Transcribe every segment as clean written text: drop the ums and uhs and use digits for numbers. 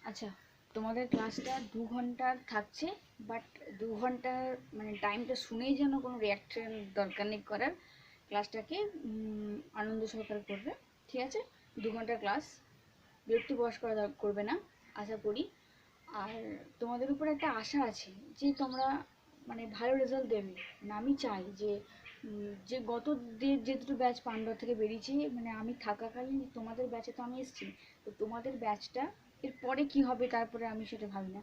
আচ্ছা, তোমাদের ক্লাসটা 2 ঘন্টার থাকছে, বাট 2 ঘন্টার মানে টাইমটা শুনেই যেন কোনো রিয়াকশন দরকার নেই করার। ক্লাসটাকে আনন্দ সহকারে করবে, ঠিক আছে? 2 ঘন্টার ক্লাস, বিরক্তি প্রকাশ করবে না, আশা করি। আর তোমাদের উপর একটা আশা আছে যে তোমরা মানে ভালো রেজাল্ট দেবে। মানে আমি চাই যে যে গত যে দুটো ব্যাচ পান্ডা থেকে বেরিয়েছি, মানে আমি থাকাকালীন তোমাদের ব্যাচে তো আমি এসেছি, তো তোমাদের ব্যাচটা এর পরে কী হবে তারপরে আমি সেটা ভাবি না।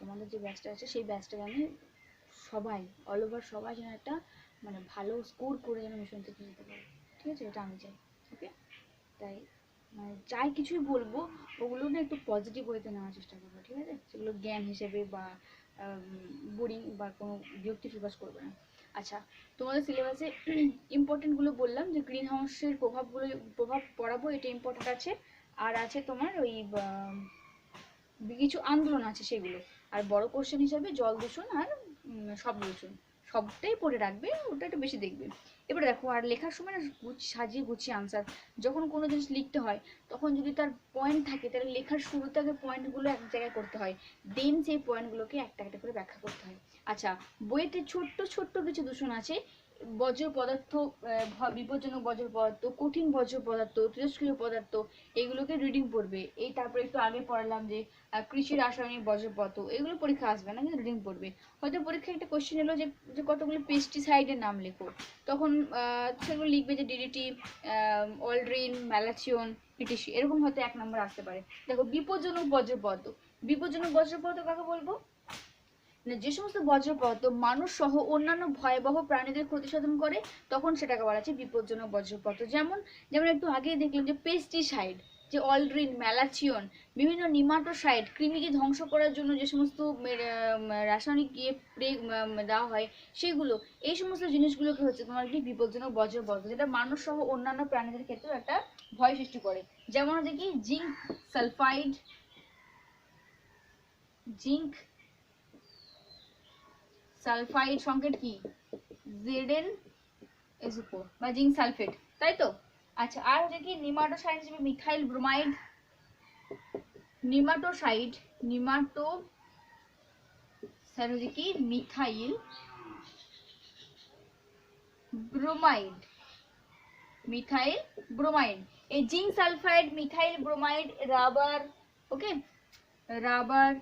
তোমাদের যে ব্যাচটা আছে সেই ব্যাচটাকে আমি সবাই, অল ওভার সবাই যেন একটা মানে ভালো স্কোর করে যেন মিশন থেকে যেতে পারে, ঠিক আছে? এটা আমি চাই, ওকে? তাই মানে যাই কিছুই বলবো ওগুলো না একটু পজিটিভ ওয়েতে নেওয়ার চেষ্টা করবো, ঠিক আছে? সেগুলো জ্ঞান হিসেবে বা বোরিং বা কোনো বিরক্তি প্রকাশ করবে না। আচ্ছা, তোমাদের সিলেবাসে ইম্পর্টেন্টগুলো বললাম যে গ্রিন হাউসের প্রভাব পড়াবো, এটা ইম্পর্টেন্ট আছে। আর আছে তোমার ওই কিছু আন্দোলন আছে সেগুলো। আর বড় কোশ্চেন হিসাবে জল দূষণ আর শব্দ দূষণ, সবটাই পড়ে রাখবে, ওটা একটু বেশি দেখবে। এবার দেখো, আর লেখার সময় না সাজিয়ে গুছিয়ে আনসার, যখন কোনো জিনিস লিখতে হয় তখন যদি তার পয়েন্ট থাকে তাহলে লেখার শুরুতে আগে পয়েন্টগুলো এক জায়গায় করতে হয়, দেন সেই পয়েন্টগুলোকে একটা একটা করে ব্যাখ্যা করতে হয়। আচ্ছা, বইয়েতে ছোট্ট ছোট্ট কিছু দূষণ আছে, বজ্র পদার্থ, বিপজ্জনক বজ্র পদার্থ, কঠিন বজ্র পদার্থ, তেজস্ক্রিয় পদার্থ, এগুলোকে রিডিং পড়বে। এই তারপরে একটু আগে পড়ালাম যে কৃষি রাসায়নিক বজ্র পদার্থ, এগুলো পরীক্ষা আসবে না, কিন্তু রিডিং পড়বে। হয়তো পরীক্ষায় একটা কোশ্চেন এলো যে কতগুলো পেস্টিসাইডের নাম লেখো, তখন সেগুলো লিখবে যে ডিডিটি, অলড্রিন, ম্যালাচিয়ন, ইটিসি, এরকম হয়তো 1 নম্বর আসতে পারে। দেখো, বিপজ্জনক বজ্র পদার্থ, বিপজ্জনক বজ্র পদার্থ কাকে বলবো? মানে যে সমস্ত বজ্র পদার্থ মানুষ সহ অন্যান্য ভয়াবহ প্রাণীদের ক্ষতি সাধন করে, তখন সেটাকে বলা হচ্ছে বিপজ্জনক বজ্র পদার্থ। যেমন যেমন একটু আগেই দেখলাম যে পেস্টিসাইড, যে অলড্রিন, ম্যালাচিয়ন, বিভিন্ন নিমাটোসাইড, কৃমিকে ধ্বংস করার জন্য যে সমস্ত রাসায়নিক দেওয়া হয় সেগুলো, এই সমস্ত জিনিসগুলোকে হচ্ছে তোমার কি বিপজ্জনক বজ্র পদার্থ, যেটা মানুষ সহ অন্যান্য প্রাণীদের ক্ষেত্রেও একটা ভয় সৃষ্টি করে। যেমন হচ্ছে কি জিঙ্ক সালফাইড, জিঙ্ক সালফাইড সংকেত কি Zn বা জিঙ্ক সালফেট, তাই তো? আচ্ছা, আর হচ্ছে কি নিমাটোসাইড হিসেবে মিথাইল ব্রোমাইড, নিমাটোসাইড, নিমাটোসাইড হচ্ছে কি মিথাইল ব্রোমাইড, মিথাইল ব্রোমাইড। এই zinc sulphide, methyl bromide, rubber, okay, rubber.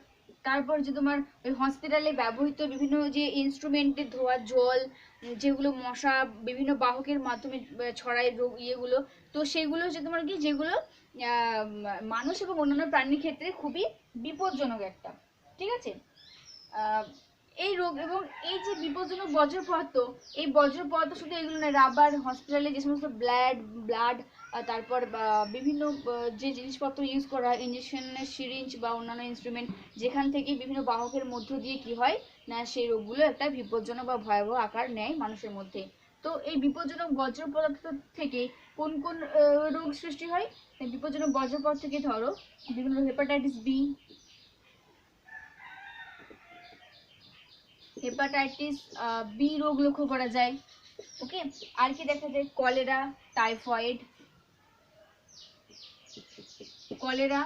তারপর যে তোমার ওই হসপিটালে ব্যবহৃত বিভিন্ন যে ইনস্ট্রুমেন্টের ধোয়া জল, যেগুলো মশা বিভিন্ন বাহকের মাধ্যমে ছড়ায় রোগ ইয়েগুলো, তো সেগুলো হচ্ছে তোমার কি যেগুলো মানুষ এবং অন্যান্য প্রাণীর ক্ষেত্রে খুবই বিপজ্জনক একটা, ঠিক আছে? এই রোগ এবং এই যে বিপজ্জনক বজ্র পদার্থ, এই বজ্র পদার্থ শুধু এগুলো না, রাবার, হসপিটালে যে সমস্ত ব্লাড, তারপর বিভিন্ন যে জিনিসপত্র ইউজ করা হয়, ইঞ্জেকশনের সিরিঞ্জ বা অন্যান্য ইনস্ট্রুমেন্ট, যেখান থেকে বিভিন্ন বাহকের মধ্য দিয়ে কি হয় না, সেই রোগগুলো একটা বিপজ্জনক বা ভয়াবহ আকার নেয় মানুষের মধ্যে। তো এই বিপজ্জনক বজ্র পদার্থ থেকে কোন কোন রোগ সৃষ্টি হয়? বিপজ্জনক বজ্র পদার্থ থেকে ধরো বিভিন্ন হেপাটাইটিস বি, হেপাটাইটিস বি রোগ লক্ষ্য করা যায়, ওকে। আর কি দেখা যায়? কলেরা, টাইফয়েড, কলেরা,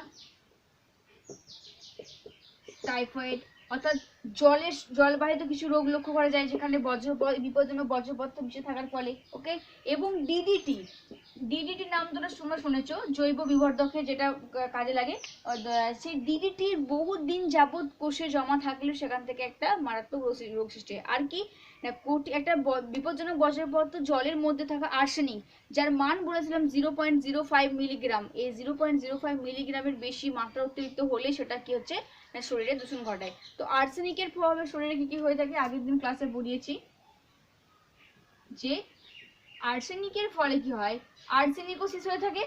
টাইফয়েড, অর্থাৎ জলবাহিত কিছু রোগ লক্ষ্য করা যায় যেখানে বিপজ্জনক বজ্র পদার্থ মিশে থাকার ফলে, ওকে। এবং ডিডিটি, ডিডিটি নাম তোমরা শুনেছো, জৈব বিবর্ধকে যেটা কাজে লাগে, সেই ডিডিটির বহুদিন যাবৎ কোষে জমা থাকলে সেখান থেকে একটা মারাত্মক রোগ সৃষ্টি হয়। আর কি না, একটা বিপজ্জনক বজ্র পদার্থ জলের মধ্যে থাকা আর্সেনিক, যার মান বলেছিলাম 0.05 মিলিগ্রাম, এই 0.05 মিলিগ্রামের বেশি মাত্রা অতিরিক্ত হলে সেটা কি হচ্ছে না, শরীরে দূষণ ঘটায়। তো আর্সেনিকের প্রভাবে শরীরে কি কি হয়ে থাকে আগের দিন ক্লাসে পড়িয়েছি, যে আর্সেনিকের ফলে কি হয়, আর্সেনিকোসিস হয়ে থাকে,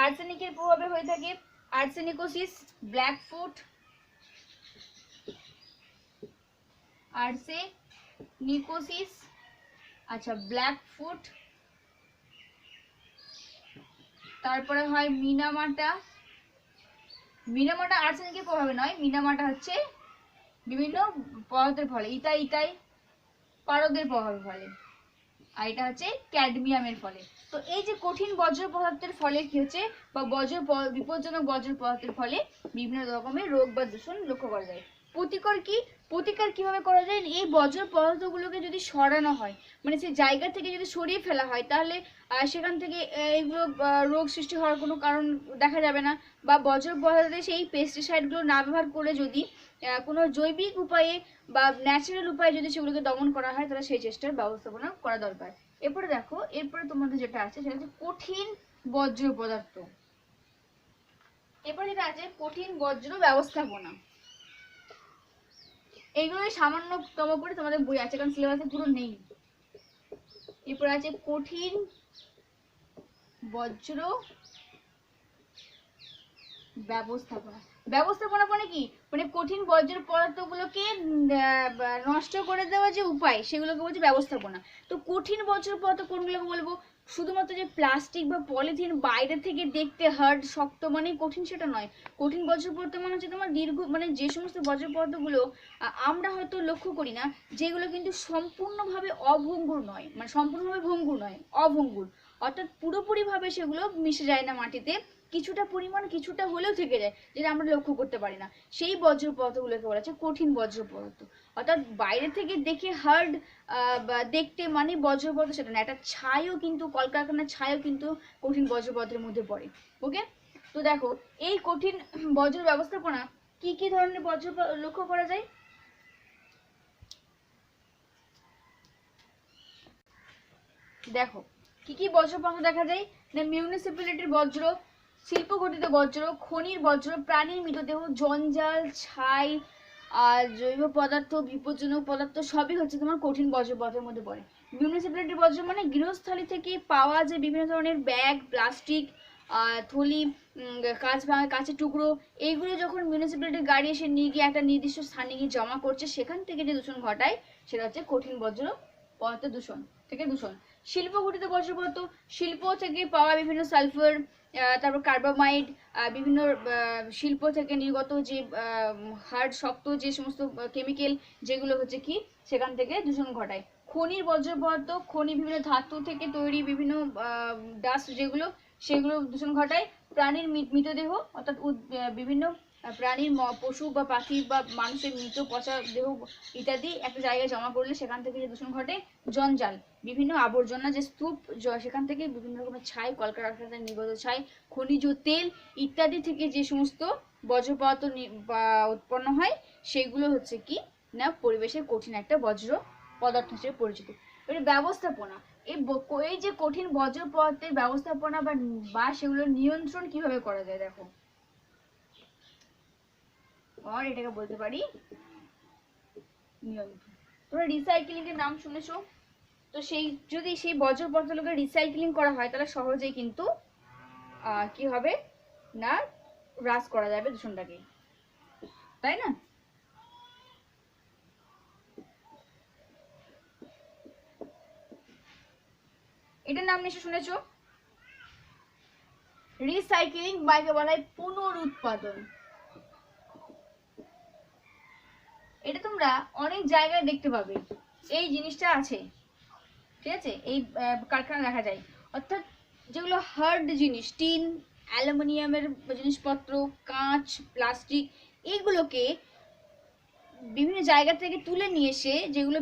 আর্সেনিকের প্রভাবে হয়ে থাকে আর্সেনিকোসিস, ব্ল্যাক ফুট, আর্সেনিকোসিস, আচ্ছা ব্ল্যাক ফুট, তারপরে হয় মিনামাটা, মিনামাটা আর্সেনিকের প্রভাবে নয়, মিনামাটা হচ্ছে বিভিন্ন পদার্থের ফলে, ইতাই পারদের প্রভাবের ফলে। আর এটা হচ্ছে ক্যাডমিয়ামের ফলে। তো এই যে কঠিন বজ্র পদার্থের ফলে কি হচ্ছে, বা বিপজ্জনক বজ্র পদার্থের ফলে বিভিন্ন রকমের রোগ বা দূষণ লক্ষ্য করা যায়। প্রতিকার কিভাবে করা যায়? এই বজ্র পদার্থগুলোকে যদি সরানো হয়, মানে সেই জায়গা থেকে যদি সরিয়ে ফেলা হয়, তাহলে সেখান থেকে এইগুলো রোগ সৃষ্টি হওয়ার কোনো কারণ দেখা যাবে না। বা বজ্র পদার্থে সেই পেস্টিসাইডগুলো না ব্যবহার করে যদি কোনো জৈবিক উপায়ে বা ন্যাচারাল উপায়ে যদি সেগুলোকে দমন করা হয়, তাহলে সেই চেষ্টার ব্যবস্থাপনা করা দরকার। এরপরে দেখো, এরপরে তোমাদের যেটা আছে সেটা হচ্ছে কঠিন বজ্র পদার্থ। এরপরে যেটা আছে কঠিন বজ্র ব্যবস্থাপনা। এইগুলো সামান্যতম করে তোমাদের বই আছে, কারণ সিলেবাসে পুরো নেই। এরপরে আছে কঠিন বজ্র ব্যবস্থাপনা। ব্যবস্থাপনা মানে কি? মানে কঠিন বজ্র পদার্থগুলোকে নষ্ট করে দেওয়া যে উপায়, সেগুলোকে বলছে ব্যবস্থাপনা। তো কঠিন বজ্র পদার্থ কোনগুলোকে বলবো? শুধুমাত্র যে প্লাস্টিক বা পলিথিন বাইরে থেকে দেখতে হার্ড শক্ত মানে কঠিন, সেটা নয়। কঠিন বজ্র পদার্থ মানে হচ্ছে তোমার মানে যে সমস্ত বজ্র পদার্থগুলো আমরা হয়তো লক্ষ্য করি না, যেগুলো কিন্তু সম্পূর্ণভাবে অভঙ্গুর নয়, মানে সম্পূর্ণভাবে ভঙ্গুর নয়, অভঙ্গুর, অর্থাৎ পুরোপুরিভাবে সেগুলো মিশে যায় না মাটিতে, কিছুটা পরিমাণ কিছুটা হলেও থেকে যায়, যেটা আমরা লক্ষ্য করতে পারি না। সেই বজ্র পদার্থগুলোকে বলা হচ্ছে কঠিন বজ্র পদার্থ। অর্থাৎ বাইরে থেকে দেখে হার্ড দেখতে মানে বজ্র পদার্থ সেটা না, একটা ছাইও কিন্তু, কলকারখানার ছাইও কিন্তু কঠিন বজ্র পদার্থের মধ্যে পড়ে। ওকে, তো দেখো এই কঠিন বজ্র ব্যবস্থাপনা কি কি ধরনের বজ্র লক্ষ্য করা যায়? দেখো কি কি বজ্র পদার্থ দেখা যায় না, মিউনিসিপ্যালিটির বজ্র, শিল্প ঘটিত বজ্র, খনির বজ্র, প্রাণীর মৃতদেহ, জঞ্জাল, ছাই, আর জৈব পদার্থ, বিপজ্জনক পদার্থ, সবই হচ্ছে তোমার কঠিন বজ্র পদার্থের মধ্যে পড়ে। মিউনিসিপ্যালিটির বজ্র মানে গৃহস্থালী থেকে পাওয়া যে বিভিন্ন ধরনের ব্যাগ, প্লাস্টিক, থলি, কাঁচ ভাঙা কাঁচের টুকরো, এইগুলো যখন মিউনিসিপ্যালিটির গাড়ি এসে নিয়ে গিয়ে একটা নির্দিষ্ট স্থানে গিয়ে জমা করছে, সেখান থেকে যে দূষণ ঘটায় সেটা হচ্ছে কঠিন বজ্র পদার্থ দূষণ থেকে দূষণ। শিল্প ঘটিত বজ্র পদার্থ, শিল্প থেকে পাওয়া বিভিন্ন সালফার, তারপর কার্বামাইড, বিভিন্ন শিল্প থেকে নির্গত যে হার্ড শক্ত যে সমস্ত কেমিক্যাল, যেগুলো হচ্ছে কি সেখান থেকে দূষণ ঘটায়। খনির বজ্র পদার্থ, খনি বিভিন্ন ধাতু থেকে তৈরি বিভিন্ন ডাস্ট যেগুলো, সেগুলো দূষণ ঘটায়। প্রাণীর মৃতদেহ, অর্থাৎ বিভিন্ন প্রাণীর, পশু বা পাখি বা মানুষের মৃত পচা দেহ ইত্যাদি একটা জায়গায় জমা করলে সেখান থেকে যে দূষণ ঘটে। জঞ্জাল, বিভিন্ন আবর্জনা যে স্তূপ, সেখান থেকে বিভিন্ন রকমের ছাই, কলকারখানার নির্গত ছাই, খনিজ তেল ইত্যাদি থেকে যে সমস্ত বজ্র পদার্থ উৎপন্ন হয়, সেগুলো হচ্ছে কি না পরিবেশের কঠিন একটা বজ্র পদার্থ হিসেবে পরিচিত। এর ব্যবস্থাপনা, এই যে কঠিন বজ্র পদার্থের ব্যবস্থাপনা বা সেগুলো নিয়ন্ত্রণ কিভাবে করা যায়, দেখো। আর এটাকে বলতে পারি নিয়ন্ত্রণ। তোমরা রিসাইক্লিং এর নাম শুনেছো? তো যদি সেই বজ্র পদার্থগুলোকে রিসাইক্লিং করা হয়, তাহলে সহজেই কিন্তু কি হবে না হ্রাস করা যাবে দূষণটাকে, তাই না? এটার নাম নিশ্চয় শুনেছো, রিসাইক্লিং বা একে বলা হয় পুনরুৎপাদন। এটা তোমরা অনেক জায়গায় দেখতে পাবে, এই জিনিসটা আছে, ঠিক আছে, এই কারখানা দেখা যায়। অর্থাৎ যেগুলো হার্ড জিনিস, টিন, অ্যালুমিনিয়ামের জিনিসপত্র, কাঁচ, প্লাস্টিক, এইগুলোকে বিভিন্ন জায়গা থেকে তুলে নিয়ে এসে, যেগুলো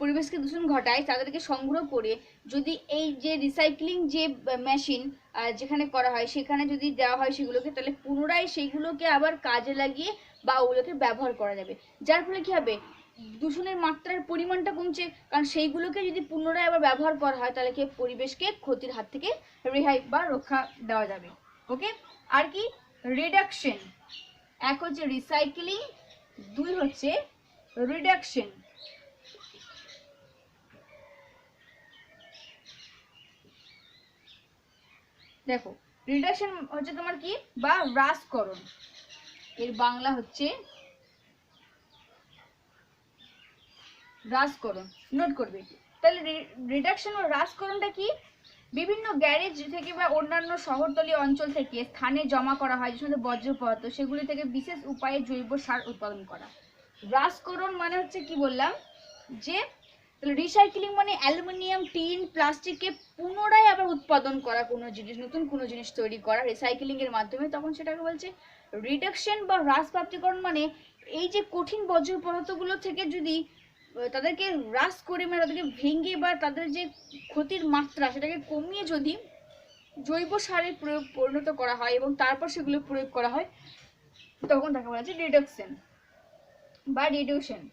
পরিবেশকে দূষণ ঘটায়, তাদেরকে সংগ্রহ করে যদি এই যে রিসাইক্লিং যে মেশিন যেখানে করা হয় সেখানে যদি দেওয়া হয় সেগুলোকে, তাহলে পুনরায় সেইগুলোকে আবার কাজে লাগিয়ে বা ওগুলোকে ব্যবহার করা যাবে। যার ফলে কি হবে, দূষণের মাত্রার পরিমাণটা কমছে, কারণ সেইগুলোকে যদি পুনরায় আবার ব্যবহার করা হয়, তাহলে কি পরিবেশকে ক্ষতির হাত থেকে রেহাই বা রক্ষা দেওয়া যাবে। ওকে, আর কি রিডাকশন, এক হচ্ছে রিসাইক্লিং, দুই হচ্ছে রিডাকশন। দেখো রিডাকশন হচ্ছে তোমার কি বা হ্রাসকরণ, এর বাংলা হচ্ছে হ্রাসকরণ, নোট করবে। তাহলে রিডাকশন ও হ্রাসকরণটা কি? বিভিন্ন গ্যারেজ থেকে বা অন্যান্য শহরতলি অঞ্চল থেকে স্থানে জমা করা হয় যে সমস্ত বর্জ্য পদার্থ, সেগুলি থেকে বিশেষ উপায়ে জৈব সার উৎপাদন করা। হ্রাসকরণ মানে হচ্ছে কি বললাম, যে তাহলে রিসাইক্লিং মানে অ্যালুমিনিয়াম, টিন, প্লাস্টিককে পুনরায় আবার উৎপাদন করা, কোনো জিনিস, নতুন কোনো জিনিস তৈরি করা রিসাইক্লিং এর মাধ্যমে, তখন সেটাকে বলছে রিডাকশন বা হ্রাসপ্রাপ্তিকরণ। মানে এই যে কঠিন বর্জ্য পদার্থগুলো থেকে যদি তাদেরকে হ্রাস করে, মানে তাদেরকে ভেঙে বা তাদের যে ক্ষতির মাত্রা সেটাকে কমিয়ে যদি জৈব সারে পরিণত করা হয় এবং তারপর সেগুলো প্রয়োগ করা হয়, তখন তাকে বলা হচ্ছে রিডাকশন বা রিডাকশন।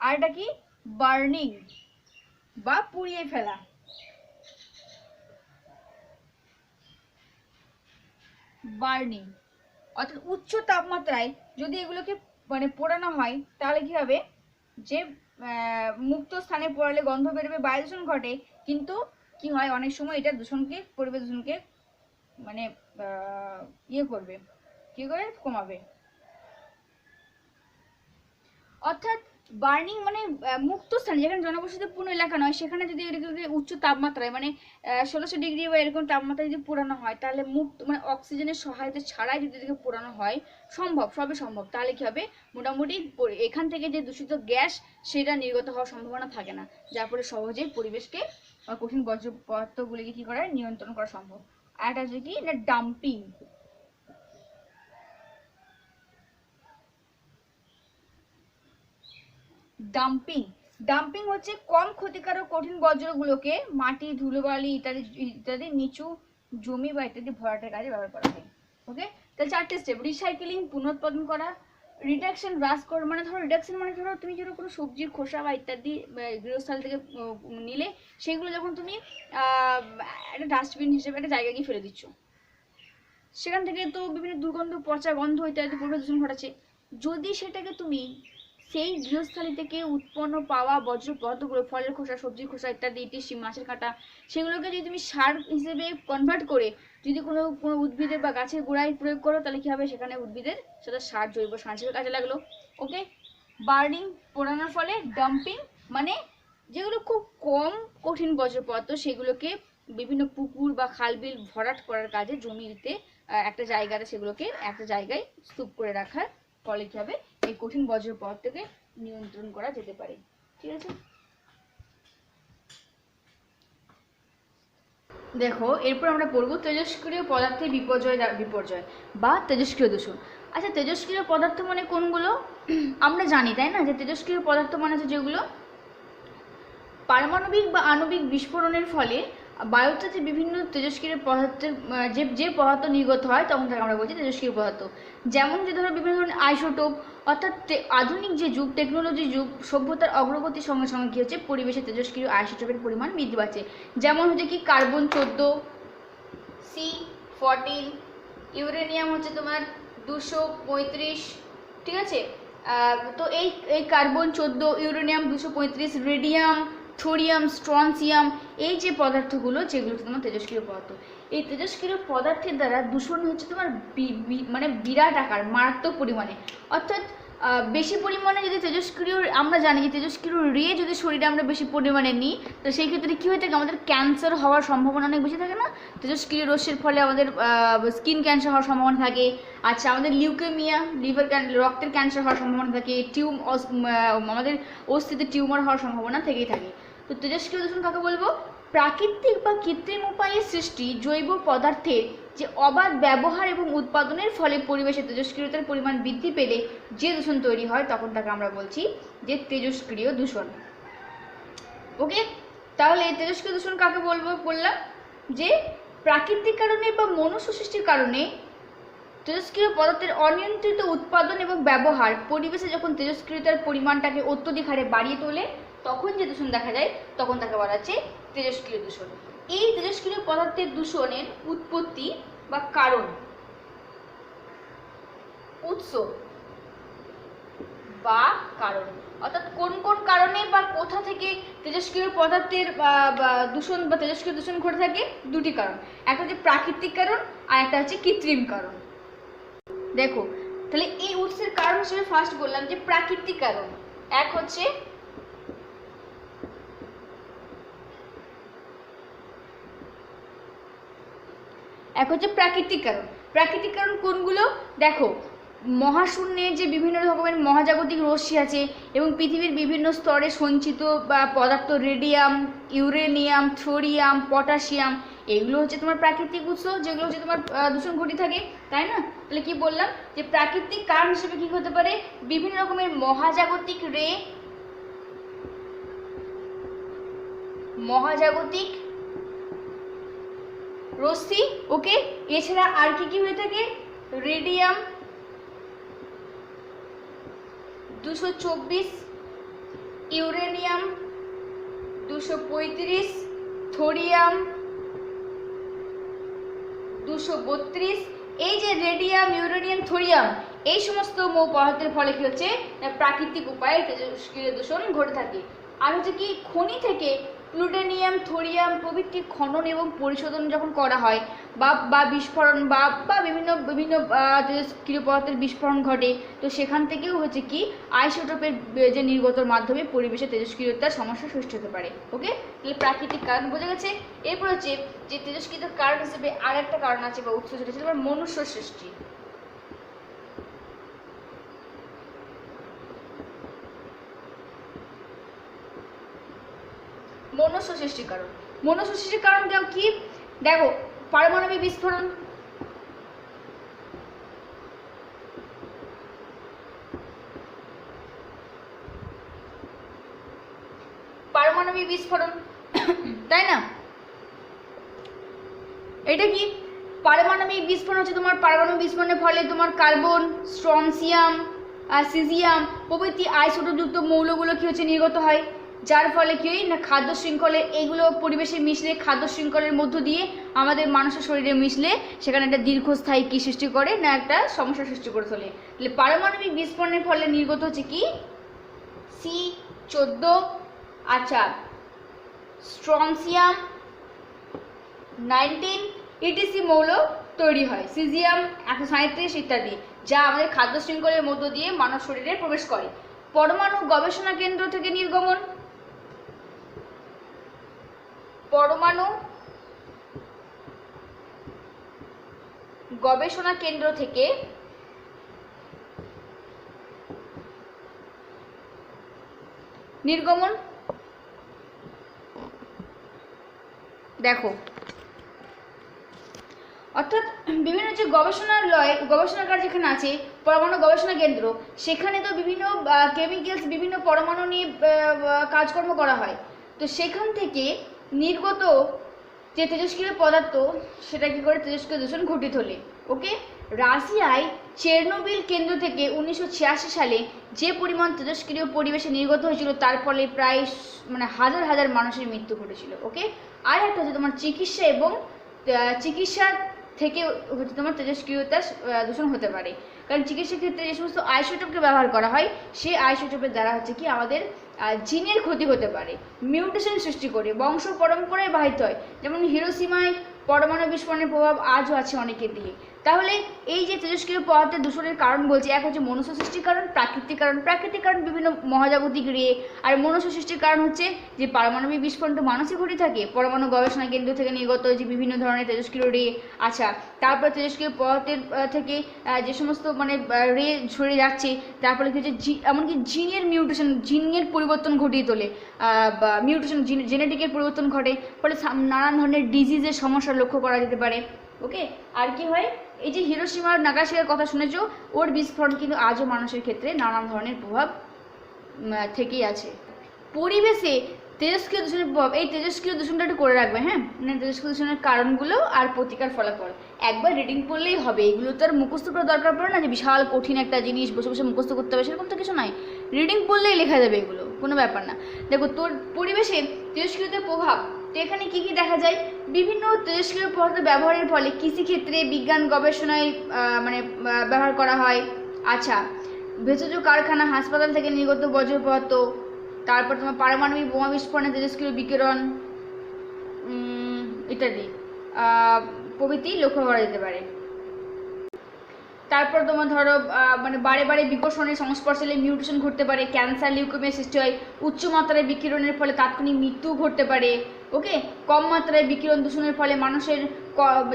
আর এটা কি বার্নিং বা পুড়িয়ে ফেলা। বার্নিং অর্থাৎ উচ্চ তাপমাত্রায় যদি এগুলোকে মানে পোড়ানো হয়, তাহলে কি হবে, যে মুক্ত স্থানে পোড়ালে গন্ধ বেরোবে, বায়ু দূষণ ঘটে, কিন্তু কি হয় অনেক সময় এটা দূষণকে, পরিবেশ দূষণকে মানে ইয়ে করবে, কি করে কমাবে। অর্থাৎ বার্নিং মানে মুক্ত স্থানে, যেখানে জনবসতিপূর্ণ এলাকা নয়, সেখানে যদি এটাকে উচ্চ তাপমাত্রায় মানে 1600 ডিগ্রি বা এরকম তাপমাত্রায় যদি পোড়ানো হয়, তাহলে মুক্ত মানে অক্সিজেনের সহায়তা ছাড়াই যদি এটাকে পোড়ানো হয়, সবই সম্ভব, তাহলে কি হবে, মোটামুটি এখান থেকে যে দূষিত গ্যাস সেটা নির্গত হওয়ার সম্ভাবনা থাকে না, যার ফলে সহজেই পরিবেশকে বা কঠিন বর্জ্য পদার্থগুলিকে কি করা, নিয়ন্ত্রণ করা সম্ভব। আর এটা হচ্ছে কি না ডাম্পিং। ডাম্পিং ডাম্পিং হচ্ছে কম ক্ষতিকারক কঠিন বর্জ্যগুলোকে মাটি, ধুলোবালি ইত্যাদি ইত্যাদি নিচু জমি বা ইত্যাদি ভরাটের কাজে ব্যবহার করা হয়। ওকে, তাহলে 4টে স্টেপ: রিসাইক্লিং পুনরুৎপাদন করা, রিডাকশন হ্রাস করা, মানে ধরো রিডাকশন মানে ধরো তুমি ধরো কোনো সবজির খোসা বা ইত্যাদি গৃহস্থাল থেকে নিলে, সেগুলো যখন তুমি একটা ডাস্টবিন হিসেবে একটা জায়গায় গিয়ে ফেলে দিচ্ছ, সেখান থেকে তো বিভিন্ন দুর্গন্ধ, পচা গন্ধ ইত্যাদি পরিবেশ দূষণ ঘটাচ্ছে। যদি সেটাকে তুমি সেই গৃহস্থালী থেকে উৎপন্ন পাওয়া বর্জ্য পদার্থগুলো, ফলের খোসা, সবজির খোসা ইত্যাদি, টিসি, মাছের কাঁটা, সেগুলোকে যদি তুমি সার হিসেবে কনভার্ট করে যদি কোনো উদ্ভিদের বা গাছের গোড়ায় প্রয়োগ করো, তাহলে কি হবে, সেখানে উদ্ভিদের সেটা সার, জৈব সার হিসেবে কাজে লাগলো। ওকে, বার্নিং পোড়ানোর ফলে, ডাম্পিং মানে যেগুলো খুব কম কঠিন বর্জ্য পদার্থ সেগুলোকে বিভিন্ন পুকুর বা খালবিল ভরাট করার কাজে জমিতে একটা জায়গাতে সেগুলোকে একটা জায়গায় স্তূপ করে রাখার ফলে কি হবে, এই কঠিন বর্জ্য পদার্থকে নিয়ন্ত্রণ করা যেতে পারে। ঠিক আছে, দেখো এরপর আমরা পড়ব তেজস্ক্রিয় পদার্থের বিপর্যয় বা তেজস্ক্রিয় দূষণ। আচ্ছা, তেজস্ক্রিয় পদার্থ মানে কোনগুলো? আমরা জানি তাই না, যে তেজস্ক্রিয় পদার্থ মানে হচ্ছে যেগুলো পারমাণবিক বা আণবিক বিস্ফোরণের ফলে বায়ুতে যে বিভিন্ন তেজস্ক্রিয় পদার্থের যে পদার্থ নির্গত হয়, তখন তাকে আমরা বলছি তেজস্ক্রিয় পদার্থ। যেমন যে ধরো বিভিন্ন ধরনের আইসোটোপ, অর্থাৎ আধুনিক যে যুগ, টেকনোলজির যুগ, সভ্যতার অগ্রগতির সঙ্গে সঙ্গে কী হচ্ছে, পরিবেশে তেজস্ক্রিয় আইসোটোপের পরিমাণ বৃদ্ধি পাচ্ছে। যেমন হচ্ছে কি কার্বন 14, C14, ইউরেনিয়াম হচ্ছে তোমার 235, ঠিক আছে। তো এই carbon 14, uranium 235, radium, thorium, strontium, এই যে পদার্থগুলো, যেগুলো তোমার তেজস্ক্রিয় পদার্থ, এই তেজস্ক্রিয় পদার্থের দ্বারা দূষণ হচ্ছে তোমার মানে বিরাট আকার, মারাত্মক পরিমাণে। অর্থাৎ বেশি পরিমাণে যদি তেজস্ক্রিয়, আমরা জানি যে তেজস্ক্রিয় রে যদি শরীরে আমরা বেশি পরিমাণে নিই, তো সেই ক্ষেত্রে কী হয়ে থাকে, আমাদের ক্যান্সার হওয়ার সম্ভাবনা অনেক বেশি থাকে না? তেজস্ক্রিয় রশ্মির ফলে আমাদের স্কিন ক্যান্সার হওয়ার সম্ভাবনা থাকে। আচ্ছা, আমাদের লিউকেমিয়া, রক্তের ক্যান্সার হওয়ার সম্ভাবনা থাকে। আমাদের অস্থিতে টিউমার হওয়ার সম্ভাবনা থেকেই থাকে। তো তেজস্ক্রিয় দূষণ কাকে বলবো? প্রাকৃতিক বা কৃত্রিম উপায়ে সৃষ্টি জৈব পদার্থের যে অবাধ ব্যবহার এবং উৎপাদনের ফলে পরিবেশে তেজস্ক্রিয়তার পরিমাণ বৃদ্ধি পেলে যে দূষণ তৈরি হয়, তখন তাকে আমরা বলছি যে তেজস্ক্রিয় দূষণ। ওকে, তাহলে তেজস্ক্রিয় দূষণ কাকে বললাম, যে প্রাকৃতিক কারণে বা মনুষ্য সৃষ্টির কারণে তেজস্ক্রিয় পদার্থের অনিয়ন্ত্রিত উৎপাদন এবং ব্যবহার পরিবেশে যখন তেজস্ক্রিয়তার পরিমাণটাকে অত্যধিক হারে বাড়িয়ে তোলে, তখন যে দূষণ দেখা যায়, তখন তাকে বলা হচ্ছে তেজস্ক্রিয় দূষণ। এই তেজস্ক্রিয় পদার্থের দূষণের উৎপত্তি বা কারণ, উৎস বা কারণ, অর্থাৎ কোন কোন কারণে বা কোথা থেকে তেজস্ক্রিয় পদার্থের দূষণ বা তেজস্ক্রিয় দূষণ ঘটে থাকে, দুটি কারণ। একটা হচ্ছে প্রাকৃতিক কারণ, আর একটা হচ্ছে কৃত্রিম কারণ। দেখো, তাহলে এই উৎসের কারণ হিসেবে ফার্স্ট বললাম যে প্রাকৃতিক কারণ। এক হচ্ছে প্রাকৃতিক কারণ। প্রাকৃতিক কারণ কোনগুলো? দেখো, মহাশূন্যে যে বিভিন্ন রকমের মহাজাগতিক রশ্মি আছে এবং পৃথিবীর বিভিন্ন স্তরে সঞ্চিত বা পদার্থ রেডিয়াম, ইউরেনিয়াম, থোরিয়াম, পটাশিয়াম, এগুলো হচ্ছে তোমার প্রাকৃতিক উৎস, যেগুলো হচ্ছে তোমার দূষণ ঘটে থাকে, তাই না? তাহলে কি বললাম যে প্রাকৃতিক কারণ হিসেবে কি হতে পারে, বিভিন্ন রকমের মহাজাগতিক রশ্মি, ওকে। এছাড়া আর কি কি হয়ে থাকে, রেডিয়াম 224, ইউরেনিয়াম 235, থোরিয়াম 232। এই যে রেডিয়াম, ইউরেনিয়াম, থোরিয়াম, এই সমস্ত পদার্থের ফলে কি হচ্ছে, প্রাকৃতিক উপায়ে তেজস্ক্রিয় দূষণ ঘটে থাকে। আর হচ্ছে কি, খনি থেকে প্লুটোনিয়াম, থোরিয়াম প্রভৃতি খনন এবং পরিশোধন যখন করা হয় বা বিস্ফোরণ বা বিভিন্ন বিভিন্ন তেজস্ক্রিয় পদার্থের বিস্ফোরণ ঘটে, তো সেখান থেকেও হচ্ছে কি আইসোটোপের যে নির্গতর মাধ্যমে পরিবেশে তেজস্ক্রিয়তার সমস্যা সৃষ্টি হতে পারে। ওকে, তাহলে প্রাকৃতিক কারণ বোঝা গেছে। এরপর হচ্ছে যে তেজস্ক্রিয় কারণ হিসেবে আর একটা কারণ আছে বা উৎস, সেটা হচ্ছে তোমার মনুষ্য সৃষ্টি। মনুষ্য সৃষ্টির কারণ, মনুষ্য সৃষ্টির কারণ কি, দেখো পারমাণবিক বিস্ফোরণ, পারমাণবিক বিস্ফোরণ, তাই না? এটা কি পারমাণবিক বিস্ফোরণ হচ্ছে তোমার পারমাণবিক বিস্ফোরণের ফলে তোমার কার্বন, স্ট্রনসিয়াম, সিজিয়াম প্রভৃতি আইসোটোপযুক্ত মৌলগুলো কি হচ্ছে নির্গত হয়, যার ফলে কি হয় না খাদ্য শৃঙ্খলে এইগুলো পরিবেশে মিশলে, খাদ্য শৃঙ্খলের মধ্য দিয়ে আমাদের মানুষের শরীরে মিশলে সেখানে একটা দীর্ঘস্থায়ী কি সৃষ্টি করে না একটা সমস্যা সৃষ্টি করে তোলে। তাহলে পারমাণবিক বিস্ফোরণের ফলে নির্গত হচ্ছে কি C14, আচ্ছা স্ট্রনসিয়াম 19 ইটিসি মৌল তৈরি হয়, সিজিয়াম 137 ইত্যাদি, যা আমাদের খাদ্য শৃঙ্খলের মধ্য দিয়ে মানব শরীরে প্রবেশ করে। পরমাণু গবেষণা কেন্দ্র থেকে নির্গমন, পরমাণু গবেষণা কেন্দ্র থেকে নির্গমন, দেখো অর্থাৎ বিভিন্ন যে গবেষণাগার যেখানে আছে, পরমাণু গবেষণা কেন্দ্র, সেখানে তো বিভিন্ন কেমিক্যালস, বিভিন্ন পরমাণু নিয়ে কাজকর্ম করা হয়, তো সেখান থেকে নির্গত যে তেজস্ক্রিয় পদার্থ সেটা কি করে তেজস্ক্রিয় দূষণ ঘটিত হলে। ওকে, রাশিয়ায় চেরনোবিল কেন্দ্র থেকে 1986 সালে যে পরিমাণ তেজস্ক্রিয় পরিবেশে নির্গত হয়েছিল, তার ফলে প্রায় মানে হাজার হাজার মানুষের মৃত্যু ঘটেছিল। ওকে, আর একটা হচ্ছে তোমার চিকিৎসা এবং চিকিৎসা থেকে হচ্ছে তোমার তেজস্ক্রিয়তা দূষণ হতে পারে, কারণ চিকিৎসা ক্ষেত্রে যে সমস্ত আইসোটোপকে ব্যবহার করা হয়, সেই আইসোটোপের দ্বারা হচ্ছে কি আমাদের জিনের ক্ষতি হতে পারে, মিউটেশন সৃষ্টি করে, বংশ পরম্পরায় বাহিত হয়। যেমন হিরোশিমায় পরমাণু বিস্ফোরণের প্রভাব আজও আছে অনেকের দিয়ে। তাহলে এই যে তেজস্ক্রিয় পদার্থের দূষণের কারণ বলছি, এক হচ্ছে মনুষ্য সৃষ্টির কারণ, প্রাকৃতিক কারণ বিভিন্ন মহাজাগতিক রে, আর মনুষ্য সৃষ্টির কারণ হচ্ছে যে পারমাণবিক বিস্ফোরণ তো মানুষই ঘটে থাকে, পরমাণু গবেষণা কেন্দ্র থেকে নির্গত যে বিভিন্ন ধরনের তেজস্ক্রিয় রে। আচ্ছা, তারপর তেজস্ক্রিয় পদার্থের থেকে যে সমস্ত মানে রে ঝরে যাচ্ছে, তারপরে কি হচ্ছে এমনকি জিনের পরিবর্তন ঘটিয়ে তোলে, বা মিউটেশন জেনেটিকের পরিবর্তন ঘটে, ফলে নানান ধরনের ডিজিজের সমস্যা লক্ষ্য করা যেতে পারে। ওকে, আর কি হয়, এই যে হিরোশিমা আর নাগাসাকির কথা শুনেছো, ওর বিস্ফোরণ কিন্তু আজও মানুষের ক্ষেত্রে নানান ধরনের প্রভাব থেকেই আছে। পরিবেশে তেজস্ক্রিয় দূষণের প্রভাব, এই তেজস্ক্রিয় দূষণটা একটু করে রাখবে, হ্যাঁ, মানে তেজস্ক্রিয় দূষণের কারণগুলো আর প্রতিকার ফলাফল একবার রিডিং পড়লেই হবে, এগুলো তো আর মুখস্থ করার দরকার পড়ে না যে বিশাল কঠিন একটা জিনিস বসে বসে মুখস্থ করতে হবে, সেরকম তো কিছু নাই, রিডিং পড়লেই লেখা যাবে, এগুলো কোনো ব্যাপার না। দেখো তোর পরিবেশে তেজস্ক্রিয়তার প্রভাব, তো এখানে কী কী দেখা যায়, বিভিন্ন তেজস্ক্রিয় পদার্থ ব্যবহারের ফলে কৃষিক্ষেত্রে, বিজ্ঞান গবেষণায় মানে ব্যবহার করা হয়। আচ্ছা, ভেষজ কারখানা, হাসপাতাল থেকে নির্গত বর্জ্য পদার্থ, তারপর তোমার পারমাণবিক বোমা বিস্ফোরণে তেজস্ক্রিয় বিকিরণ ইত্যাদি প্রভৃতি লক্ষ্য করা যেতে পারে। তারপর তোমার ধরো মানে বারে বারে বিকর্ষণের সংস্পর্শে এলে মিউটেশন ঘটতে পারে, ক্যান্সার, লিউকেমিয়া সৃষ্টি হয়, উচ্চ মাত্রায় বিকিরণের ফলে তাৎক্ষণিক মৃত্যু ঘটতে পারে। ওকে, কম মাত্রায় বিকিরণ দূষণের ফলে মানুষের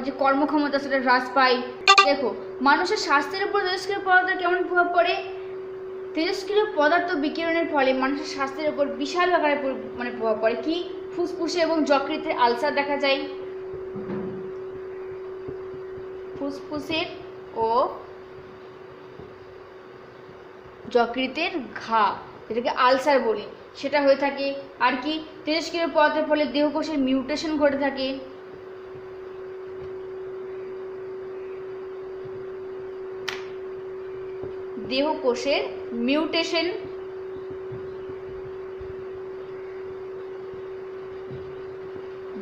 যে কর্মক্ষমতা সেটা হ্রাস পায়। দেখো মানুষের স্বাস্থ্যের উপর তেজস্ক্রিয় পদার্থের কেমন প্রভাব পড়ে। তেজস্ক্রিয় পদার্থ বিকিরণের ফলে মানুষের স্বাস্থ্যের উপর বিশাল আকারে মানে প্রভাব পড়ে। কি? ফুসফুসে এবং যকৃতের আলসার দেখা যায়, ফুসফুসের ও যকৃতের ঘা, যেটাকে আলসার বলি, সেটা হয়ে থাকে। আর কি? তেজস্ক্রিয় পদার্থের ফলে দেহকোষের মিউটেশন ঘটে থাকে। দেহকোষের মিউটেশন,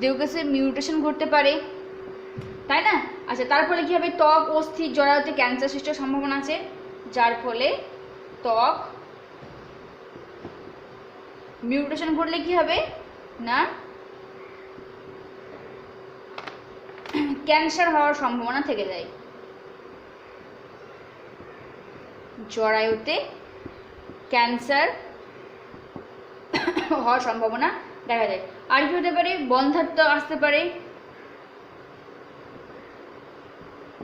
দেহকোষের মিউটেশন ঘটতে পারে, তাই না? আচ্ছা, তারপরে কি হবে? ত্বক, অস্থি, জরায়ুতে ক্যান্সার সৃষ্টির সম্ভাবনা আছে, যার ফলে ত্বক মিউটেশন ঘটলে কি হবে না ক্যান্সার হওয়ার সম্ভাবনা থেকে যায়। জরায়ুতে ক্যান্সার হওয়ার সম্ভাবনা দেখা যায়। আর কি হতে পারে? বন্ধ্যাত্ব আসতে পারে,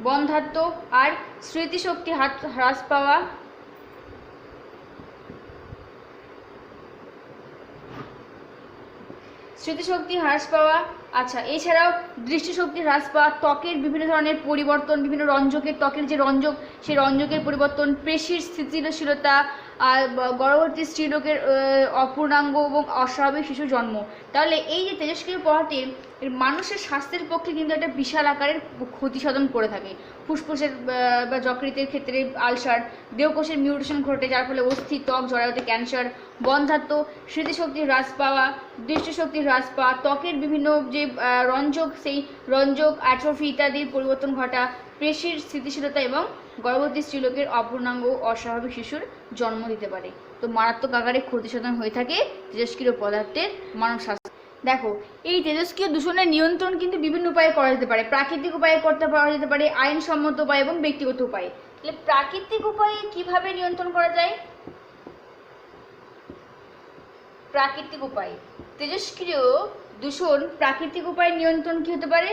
বন্ধ্যাত্ব। আর স্মৃতিশক্তি হ্রাস পাওয়া, স্মৃতিশক্তি হ্রাস পাওয়া। আচ্ছা, এছাড়াও দৃষ্টিশক্তি হ্রাস পাওয়া, ত্বকের বিভিন্ন ধরনের পরিবর্তন, বিভিন্ন রঞ্জকের, ত্বকের যে রঞ্জক সেই রঞ্জকের পরিবর্তন, পেশির স্থিতিশীলতা, আর গর্ভবতী স্ত্রীলোকের অপূর্ণাঙ্গ এবং অস্বাভাবিক শিশু জন্ম। তাহলে এই যে তেজস্ক্রিয় পদার্থের মানুষের স্বাস্থ্যের পক্ষে কিন্তু একটা বিশাল আকারের ক্ষতি সাধন করে থাকে। ফুসফুসের বা যকৃতের ক্ষেত্রে আলসার, দেহকোষের মিউটেশন ঘটে, যার ফলে অস্থি, ত্বক, জরায়ুতে ক্যান্সার, বন্ধ্যাত্ব, স্মৃতিশক্তি হ্রাস পাওয়া, দৃষ্টিশক্তি হ্রাস পাওয়া, ত্বকের বিভিন্ন যে রঞ্জক সেই রঞ্জক, অ্যাট্রফি ইত্যাদির পরিবর্তন ঘটা, পেশির স্থিতিশীলতা এবং গর্ভবতী স্ত্রীলোকের অপূর্ণাঙ্গ অস্বাভাবিক শিশুর জন্ম দিতে পারে। তো মারাত্মক আকারে ক্ষতিসাধন হয়ে থাকে তেজস্ক্রিয় পদার্থের মানব স্বাস্থ্য। দেখো, এই তেজস্ক্রিয় দূষণের নিয়ন্ত্রণ কিন্তু বিভিন্ন উপায়ে করা যেতে পারে। প্রাকৃতিক উপায়ে করতে পারা যেতে পারে, আইনসম্মত উপায় এবং ব্যক্তিগত উপায়ে। তাহলে প্রাকৃতিক উপায়ে কিভাবে নিয়ন্ত্রণ করা যায়? প্রাকৃতিক উপায়ে তেজস্ক্রিয় দূষণ প্রাকৃতিক উপায়ে নিয়ন্ত্রণ কি হতে পারে?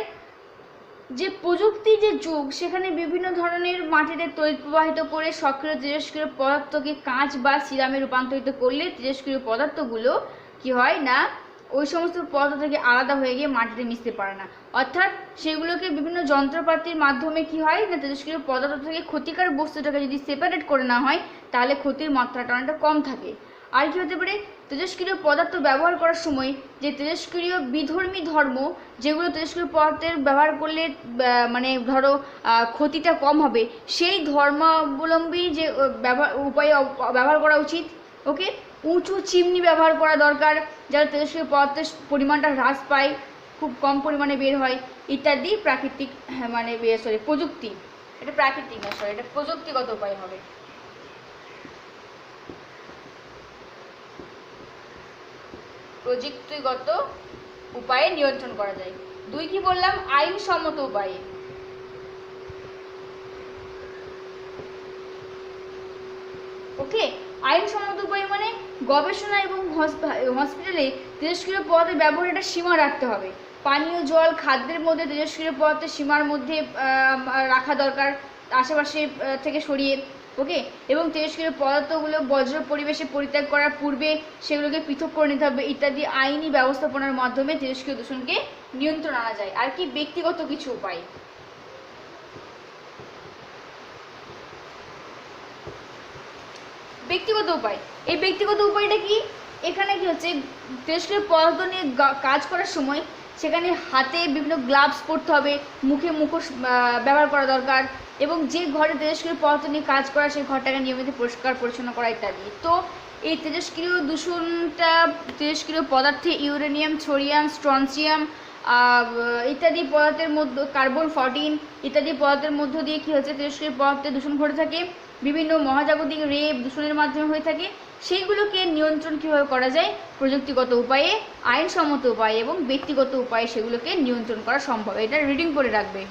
যে প্রযুক্তি যে যুগ, সেখানে বিভিন্ন ধরনের মাটিতে তড়িৎ প্রবাহিত করে সক্রিয় তেজস্ক্রিয় পদার্থকে কাঁচ বা সিরামে রূপান্তরিত করলে তেজস্ক্রিয় পদার্থগুলো কি হয় না ওই সমস্ত পদার্থ থেকে আলাদা হয়ে গিয়ে মাটিতে মিশতে পারে না। অর্থাৎ সেগুলোকে বিভিন্ন যন্ত্রপাতির মাধ্যমে কি হয় না তেজস্ক্রিয় পদার্থ থেকে ক্ষতিকর বস্তুটাকে যদি সেপারেট করে না হয়, তাহলে ক্ষতির মাত্রাটা অনেকটা কম থাকে। আর কি হতে পারে? তেজস্ক্রিয় পদার্থ ব্যবহার করার সময় যে তেজস্ক্রিয় বিধর্মী ধর্ম, যেগুলো তেজস্ক্রিয় পদার্থের ব্যবহার করলে মানে ধরো ক্ষতিটা কম হবে, সেই ধর্মাবলম্বী যে উপায়ে ব্যবহার করা উচিত। ওকে, উঁচু চিমনি ব্যবহার করা দরকার, যাতে তেজস্ক্রিয় পদার্থের পরিমাণটা হ্রাস পায়, খুব কম পরিমাণে বের হয় ইত্যাদি। প্রাকৃতিক মানে প্রযুক্তি, এটা প্রাকৃতিক না, এটা প্রযুক্তিগত উপায় হবে। প্রযুক্তিগত উপায়ে নিয়ন্ত্রণ করা যায়। 2 কি বললাম? আইনসম্মত উপায়ে। ওকে, আইনসম্মত উপায় মানে গবেষণা এবং হসপিটালে তেজস্ক্রিয় পদার্থের ব্যবহার একটা সীমা রাখতে হবে। পানীয় জল, খাদ্যের মধ্যে তেজস্ক্রিয় পদার্থের সীমার মধ্যে রাখা দরকার, আশেপাশে থেকে সরিয়ে। ওকে, এবং তেজস্ক্রিয় পদার্থগুলো বজ্র পরিবেশে পরিত্যাগ করার পূর্বে সেগুলোকে পৃথক করে নিতে হবে ইত্যাদি আইনি ব্যবস্থাপনার মাধ্যমে তেজস্ক্রিয় দূষণকে নিয়ন্ত্রণ আনা যায়। আর কি? ব্যক্তিগত কিছু উপায়। ব্যক্তিগত উপায়, এই ব্যক্তিগত উপায়টা কি? এখানে কি হচ্ছে, তেজস্ক্রিয় পদার্থ নিয়ে কাজ করার সময় সেখানে হাতে বিভিন্ন গ্লাভস পরতে হবে, মুখে মুখোশ ব্যবহার করা দরকার, এবং যে ঘরে তেজস্ক্রিয় পদার্থ নিয়ে কাজ করা সেই ঘরটাকে নিয়মিত পরিষ্কার পরিচ্ছন্ন করা ইত্যাদি। তো এই তেজস্ক্রিয় দূষণটা তেজস্ক্রিয় পদার্থে ইউরেনিয়াম, থোরিয়াম, স্ট্রনসিয়াম ইত্যাদি পদার্থের মধ্যে, কার্বন 14 ইত্যাদি পদার্থের মধ্য দিয়ে কী হচ্ছে তেজস্ক্রিয় পদার্থের দূষণ ঘটে থাকে। বিভিন্ন মহাজাগতিক রে দূষণের মাধ্যমে হয়ে থাকে। সেইগুলোকে নিয়ন্ত্রণ কীভাবে করা যায়? প্রযুক্তিগত উপায়ে, আইনসম্মত উপায়ে এবং ব্যক্তিগত উপায়ে সেগুলোকে নিয়ন্ত্রণ করা সম্ভব। এটা রিডিং করে রাখবে।